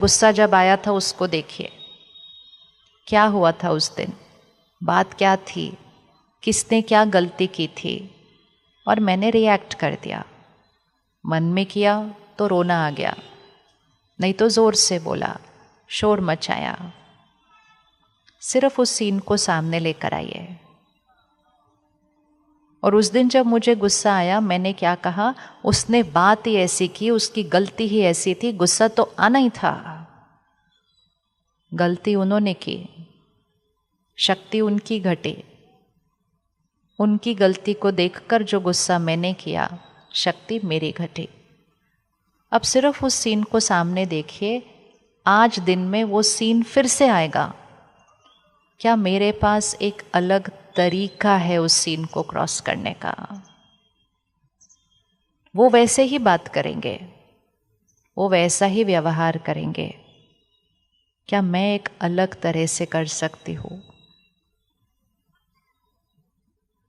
गुस्सा जब आया था उसको देखिए, क्या हुआ था उस दिन, बात क्या थी, किसने क्या गलती की थी, और मैंने रिएक्ट कर दिया। मन में किया तो रोना आ गया, नहीं तो ज़ोर से बोला, शोर मचाया। सिर्फ उस सीन को सामने लेकर आइए। और उस दिन जब मुझे गुस्सा आया, मैंने क्या कहा, उसने बात ही ऐसी की, उसकी गलती ही ऐसी थी, गुस्सा तो आना ही था। गलती उन्होंने की, शक्ति उनकी घटी। उनकी गलती को देखकर जो गुस्सा मैंने किया, शक्ति मेरी घटी। अब सिर्फ उस सीन को सामने देखिए, आज दिन में वो सीन फिर से आएगा। क्या मेरे पास एक अलग तरीका है उस सीन को क्रॉस करने का? वो वैसे ही बात करेंगे, वो वैसा ही व्यवहार करेंगे। क्या मैं एक अलग तरह से कर सकती हूँ?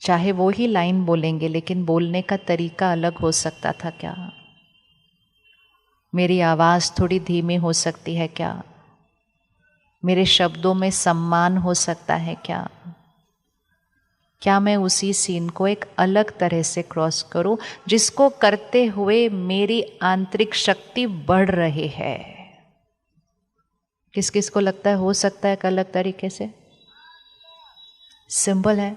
चाहे वो ही लाइन बोलेंगे, लेकिन बोलने का तरीका अलग हो सकता था क्या? मेरी आवाज़ थोड़ी धीमी हो सकती है क्या? मेरे शब्दों में सम्मान हो सकता है क्या? क्या मैं उसी सीन को एक अलग तरह से क्रॉस करूं, जिसको करते हुए मेरी आंतरिक शक्ति बढ़ रही है? किस किस को लगता है हो सकता है एक अलग तरीके से? सिंपल है,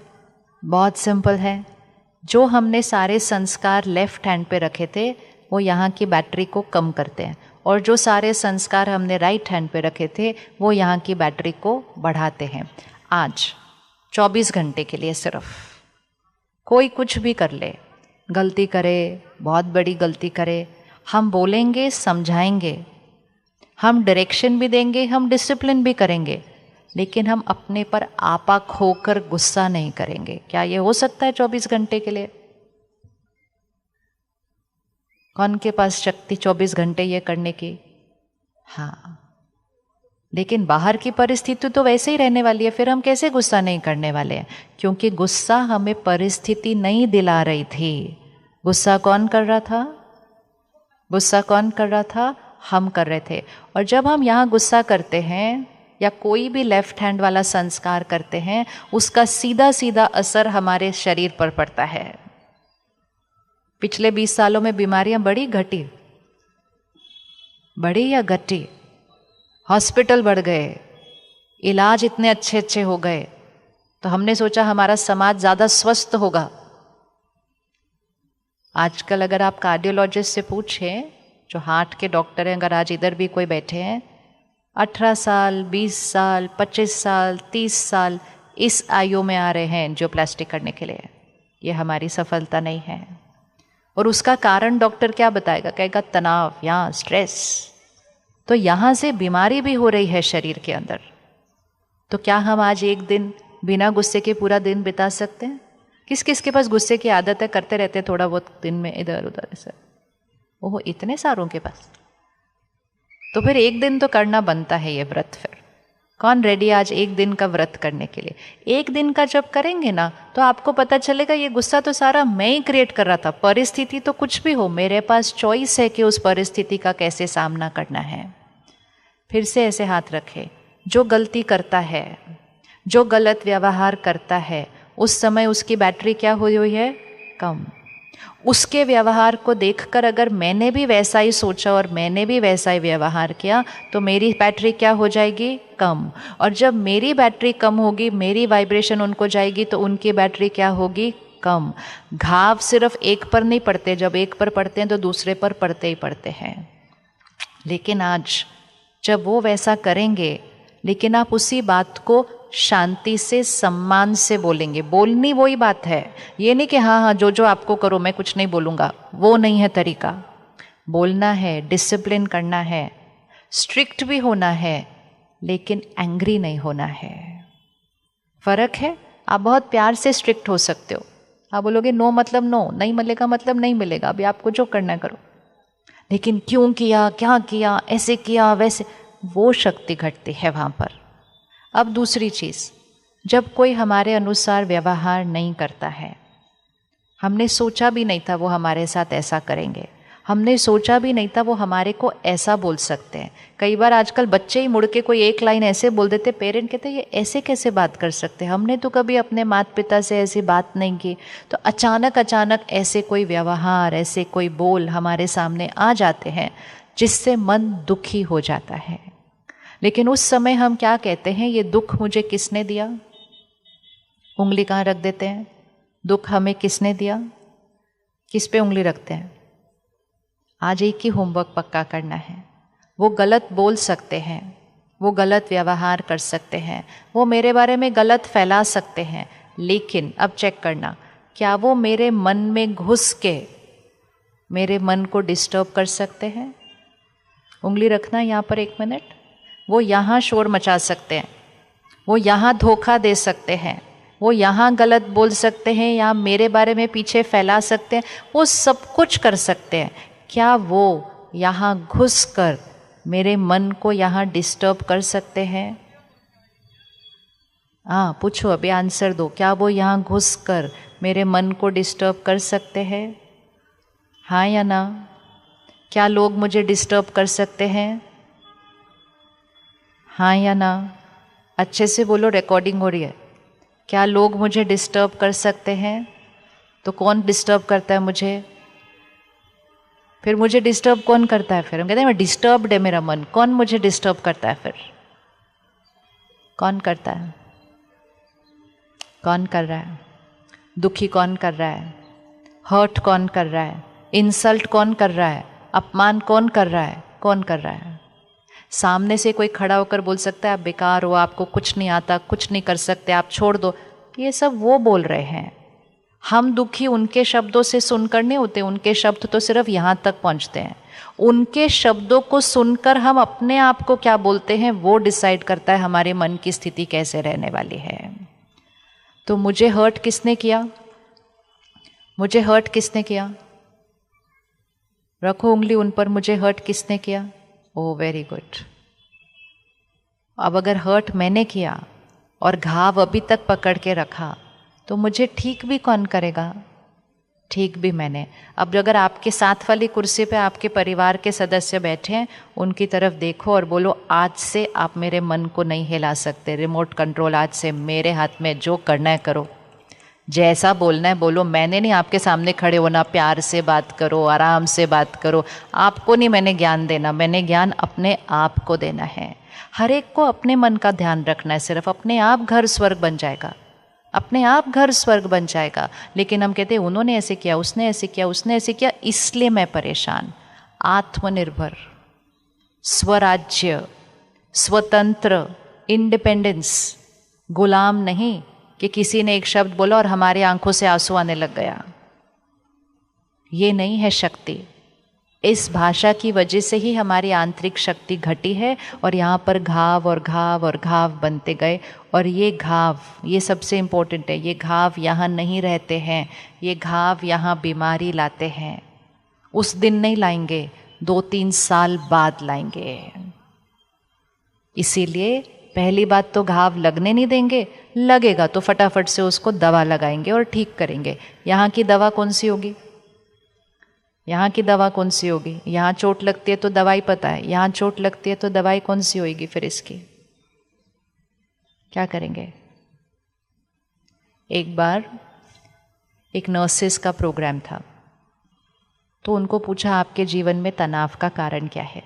बहुत सिंपल है। जो हमने सारे संस्कार लेफ्ट हैंड पे रखे थे, वो यहाँ की बैटरी को कम करते हैं, और जो सारे संस्कार हमने राइट हैंड पे रखे थे, वो यहाँ की बैटरी को बढ़ाते हैं। आज 24 घंटे के लिए सिर्फ कोई कुछ भी कर ले, गलती करे, बहुत बड़ी गलती करे, हम बोलेंगे, समझाएंगे, हम डायरेक्शन भी देंगे, हम डिसिप्लिन भी करेंगे, लेकिन हम अपने पर आपा खोकर गुस्सा नहीं करेंगे। क्या ये हो सकता है 24 घंटे के लिए? कौन के पास शक्ति 24 घंटे ये करने की? हाँ, लेकिन बाहर की परिस्थिति तो वैसे ही रहने वाली है, फिर हम कैसे गुस्सा नहीं करने वाले हैं? क्योंकि गुस्सा हमें परिस्थिति नहीं दिला रही थी। गुस्सा कौन कर रहा था? गुस्सा कौन कर रहा था? हम कर रहे थे। और जब हम यहाँ गुस्सा करते हैं या कोई भी लेफ्ट हैंड वाला संस्कार करते हैं, उसका सीधा सीधा असर हमारे शरीर पर पड़ता है। पिछले 20 सालों में बीमारियां बढ़ी घटी? बढ़ी या घटी? हॉस्पिटल बढ़ गए, इलाज इतने अच्छे अच्छे हो गए, तो हमने सोचा हमारा समाज ज़्यादा स्वस्थ होगा। आजकल अगर आप कार्डियोलॉजिस्ट से पूछें, जो हार्ट के डॉक्टर हैं, अगर आज इधर भी कोई बैठे हैं, 18 साल, 20 साल, 25 साल, 30 साल इस आयु में आ रहे हैं एंजियोप्लास्टी करने के लिए। ये हमारी सफलता नहीं है। और उसका कारण डॉक्टर क्या बताएगा? कहेगा तनाव या स्ट्रेस। तो यहाँ से बीमारी भी हो रही है शरीर के अंदर। तो क्या हम आज एक दिन बिना गुस्से के पूरा दिन बिता सकते हैं? किस किस के पास गुस्से की आदत है, करते रहते हैं थोड़ा बहुत दिन में इधर उधर ऐसा? ओह, इतने सारों के पास। तो फिर एक दिन तो करना बनता है ये व्रत। फिर कौन रेडी आज एक दिन का व्रत करने के लिए? एक दिन का जब करेंगे ना, तो आपको पता चलेगा ये गुस्सा तो सारा मैं ही क्रिएट कर रहा था। परिस्थिति तो कुछ भी हो, मेरे पास चॉइस है कि उस परिस्थिति का कैसे सामना करना है। फिर से ऐसे हाथ रखे। जो गलती करता है, जो गलत व्यवहार करता है, उस समय उसकी बैटरी क्या हुई हुई है? कम। उसके व्यवहार को देखकर अगर मैंने भी वैसा ही सोचा और मैंने भी वैसा ही व्यवहार किया, तो मेरी बैटरी क्या हो जाएगी? कम। और जब मेरी बैटरी कम होगी, मेरी वाइब्रेशन उनको जाएगी, तो उनकी बैटरी क्या होगी? कम। घाव सिर्फ एक पर नहीं पड़ते, जब एक पर पड़ते हैं तो दूसरे पर पड़ते ही पड़ते हैं। लेकिन आज जब वो वैसा करेंगे, लेकिन आप उसी बात को शांति से, सम्मान से बोलेंगे। बोलनी वही बात है, ये नहीं कि हाँ हाँ जो जो आपको करो मैं कुछ नहीं बोलूँगा, वो नहीं है तरीका। बोलना है, डिसिप्लिन करना है, स्ट्रिक्ट भी होना है, लेकिन एंग्री नहीं होना है। फर्क है। आप बहुत प्यार से स्ट्रिक्ट हो सकते हो। आप बोलोगे नो मतलब नो, नहीं मिलेगा मतलब नहीं मिलेगा, अभी आपको जो करना करो। लेकिन क्यों किया, क्या किया, ऐसे किया, वैसे, वो शक्ति घटती है वहाँ पर। अब दूसरी चीज़, जब कोई हमारे अनुसार व्यवहार नहीं करता है, हमने सोचा भी नहीं था वो हमारे साथ ऐसा करेंगे, हमने सोचा भी नहीं था वो हमारे को ऐसा बोल सकते हैं। कई बार आजकल बच्चे ही मुड़ के कोई एक लाइन ऐसे बोल देते, पेरेंट कहते ये ऐसे कैसे बात कर सकते हैं, हमने तो कभी अपने माता पिता से ऐसी बात नहीं की। तो अचानक अचानक ऐसे कोई व्यवहार, ऐसे कोई बोल हमारे सामने आ जाते हैं जिससे मन दुखी हो जाता है। लेकिन उस समय हम क्या कहते हैं, ये दुख मुझे किसने दिया? उंगली कहाँ रख देते हैं? दुख हमें किसने दिया? किस पे उंगली रखते हैं? आज एक ही होमवर्क पक्का करना है। वो गलत बोल सकते हैं, वो गलत व्यवहार कर सकते हैं, वो मेरे बारे में गलत फैला सकते हैं, लेकिन अब चेक करना, क्या वो मेरे मन में घुस के मेरे मन को डिस्टर्ब कर सकते हैं? उंगली रखना यहाँ पर 1 मिनट। वो यहाँ शोर मचा सकते हैं, वो यहाँ धोखा दे सकते हैं, वो यहाँ गलत बोल सकते हैं या मेरे बारे में पीछे फैला सकते हैं, वो सब कुछ कर सकते हैं। क्या वो यहाँ घुस कर मेरे मन को यहाँ डिस्टर्ब कर सकते हैं? हाँ, पूछो, अभी आंसर दो। क्या वो यहाँ घुस कर मेरे मन को डिस्टर्ब कर सकते हैं? हाँ या ना? क्या लोग मुझे डिस्टर्ब कर सकते हैं? हाँ या ना? अच्छे से बोलो, रिकॉर्डिंग हो रही है। क्या लोग मुझे डिस्टर्ब कर सकते हैं? तो कौन डिस्टर्ब करता है मुझे? फिर मुझे डिस्टर्ब कौन करता है? फिर हम कहते हैं मैं डिस्टर्ब्ड है मेरा मन। कौन मुझे डिस्टर्ब करता है? फिर कौन करता है? कौन कर रहा है? दुखी कौन कर रहा है? हर्ट कौन कर रहा है? इंसल्ट कौन कर रहा है? अपमान कौन कर रहा है? कौन कर रहा है? सामने से कोई खड़ा होकर बोल सकता है आप बेकार हो, आपको कुछ नहीं आता, कुछ नहीं कर सकते, आप छोड़ दो। ये सब वो बोल रहे हैं। हम दुखी उनके शब्दों से सुनकर नहीं होते, उनके शब्द तो सिर्फ यहाँ तक पहुँचते हैं। उनके शब्दों को सुनकर हम अपने आप को क्या बोलते हैं वो डिसाइड करता है हमारे मन की स्थिति कैसे रहने वाली है। तो मुझे हर्ट किसने किया? मुझे हर्ट किसने किया? रखो उंगली उन पर। मुझे हर्ट किसने किया? Oh very good. अब अगर हर्ट मैंने किया और घाव अभी तक पकड़ के रखा तो मुझे ठीक भी कौन करेगा? ठीक भी मैंने। अब अगर आपके साथ वाली कुर्सी पे आपके परिवार के सदस्य बैठे हैं, उनकी तरफ देखो और बोलो आज से आप मेरे मन को नहीं हिला सकते। रिमोट कंट्रोल आज से मेरे हाथ में, जो करना है करो, जैसा बोलना है बोलो। मैंने नहीं आपके सामने खड़े होना, प्यार से बात करो, आराम से बात करो। आपको नहीं मैंने ज्ञान देना, मैंने ज्ञान अपने आप को देना है। हर एक को अपने मन का ध्यान रखना है, सिर्फ अपने आप घर स्वर्ग बन जाएगा, अपने आप घर स्वर्ग बन जाएगा। लेकिन हम कहते हैं उन्होंने ऐसे किया, उसने ऐसे किया, उसने ऐसे किया, इसलिए मैं परेशान। आत्मनिर्भर, स्वराज्य, स्वतंत्र, इंडिपेंडेंस, गुलाम नहीं कि किसी ने एक शब्द बोला और हमारी आंखों से आंसू आने लग गया। ये नहीं है शक्ति। इस भाषा की वजह से ही हमारी आंतरिक शक्ति घटी है और यहाँ पर घाव और घाव और घाव बनते गए। और ये घाव, ये सबसे इम्पोर्टेंट है, ये घाव यहाँ नहीं रहते हैं, ये घाव यहाँ बीमारी लाते हैं। उस दिन नहीं लाएंगे, 2-3 साल बाद लाएंगे। इसीलिए पहली बात तो घाव लगने नहीं देंगे, लगेगा तो फटाफट से उसको दवा लगाएंगे और ठीक करेंगे। यहाँ की दवा कौन सी होगी? यहाँ की दवा कौन सी होगी? यहाँ चोट लगती है तो दवाई पता है, यहाँ चोट लगती है तो दवाई कौन सी होगी? फिर इसकी क्या करेंगे? एक बार एक नर्सेस का प्रोग्राम था, तो उनको पूछा आपके जीवन में तनाव का कारण क्या है?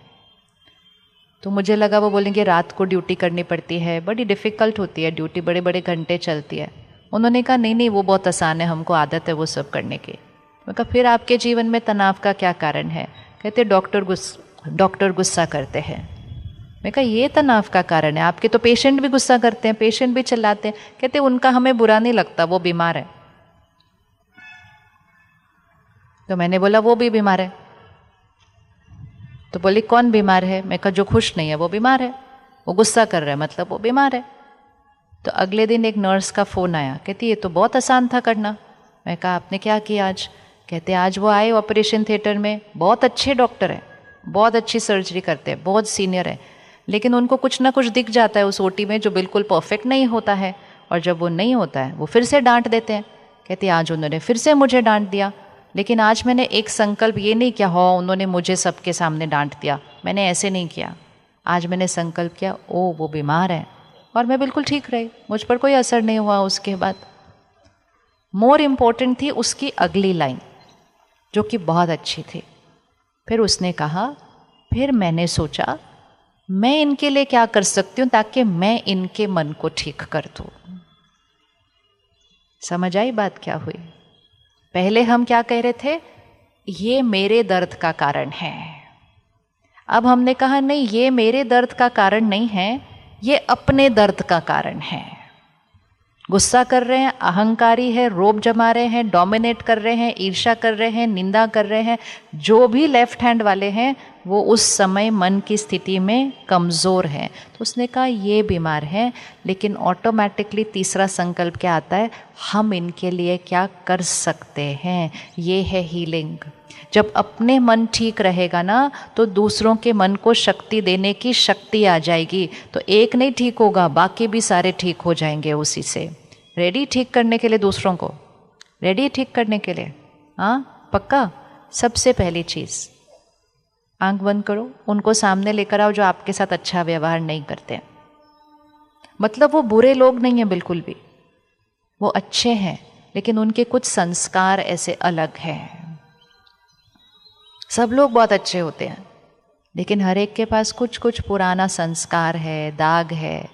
तो मुझे लगा वो बोलेंगे रात को ड्यूटी करनी पड़ती है, बड़ी डिफ़िकल्ट होती है ड्यूटी, बड़े बड़े घंटे चलती है। उन्होंने कहा नहीं नहीं, वो बहुत आसान है, हमको आदत है वो सब करने की। मैं कहा फिर आपके जीवन में तनाव का क्या कारण है? कहते डॉक्टर गुस्सा करते हैं। मैं कहा ये तनाव का कारण है? आपके तो पेशेंट भी गुस्सा करते हैं, पेशेंट भी चिल्लाते हैं। कहते उनका हमें बुरा नहीं लगता, वो बीमार है। तो मैंने बोला वो भी बीमार है। तो बोली कौन बीमार है? मैं कहा जो खुश नहीं है वो बीमार है, वो गुस्सा कर रहा है मतलब वो बीमार है। तो अगले दिन एक नर्स का फ़ोन आया, कहती ये तो बहुत आसान था करना। मैं कहा आपने क्या किया आज? कहते आज वो आए ऑपरेशन थिएटर में, बहुत अच्छे डॉक्टर हैं, बहुत अच्छी सर्जरी करते हैं, बहुत सीनियर है, लेकिन उनको कुछ ना कुछ दिख जाता है उस ओटी में जो बिल्कुल परफेक्ट नहीं होता है, और जब वो नहीं होता है वो फिर से डांट देते हैं। कहते आज उन्होंने फिर से मुझे डांट दिया। लेकिन आज मैंने एक संकल्प ये नहीं किया, हो उन्होंने मुझे सबके सामने डांट दिया, मैंने ऐसे नहीं किया। आज मैंने संकल्प किया, ओ वो बीमार है, और मैं बिल्कुल ठीक रही, मुझ पर कोई असर नहीं हुआ उसके बाद। मोर इम्पोर्टेंट थी उसकी अगली लाइन, जो कि बहुत अच्छी थी। फिर उसने कहा, फिर मैंने सोचा मैं इनके लिए क्या कर सकती हूँ ताकि मैं इनके मन को ठीक कर दूँ। समझ आई बात क्या हुई? पहले हम क्या कह रहे थे, ये मेरे दर्द का कारण है। अब हमने कहा नहीं, ये मेरे दर्द का कारण नहीं है, ये अपने दर्द का कारण है। गुस्सा कर रहे हैं, अहंकारी है, रोब जमा रहे हैं, डोमिनेट कर रहे हैं, ईर्ष्या कर रहे हैं, निंदा कर रहे हैं, जो भी लेफ्ट हैंड वाले हैं वो उस समय मन की स्थिति में कमज़ोर है। तो उसने कहा ये बीमार है, लेकिन ऑटोमेटिकली तीसरा संकल्प क्या आता है, हम इनके लिए क्या कर सकते हैं। ये है हीलिंग। जब अपने मन ठीक रहेगा ना, तो दूसरों के मन को शक्ति देने की शक्ति आ जाएगी। तो एक नहीं ठीक होगा, बाकी भी सारे ठीक हो जाएंगे उसी से। रेडी ठीक करने के लिए दूसरों को, रेडी ठीक करने के लिए, हाँ पक्का। सबसे पहली चीज़, आंख बंद करो, उनको सामने लेकर आओ जो आपके साथ अच्छा व्यवहार नहीं करते। मतलब वो बुरे लोग नहीं हैं बिल्कुल भी, वो अच्छे हैं, लेकिन उनके कुछ संस्कार ऐसे अलग हैं। सब लोग बहुत अच्छे होते हैं, लेकिन हर एक के पास कुछ कुछ पुराना संस्कार है, दाग है,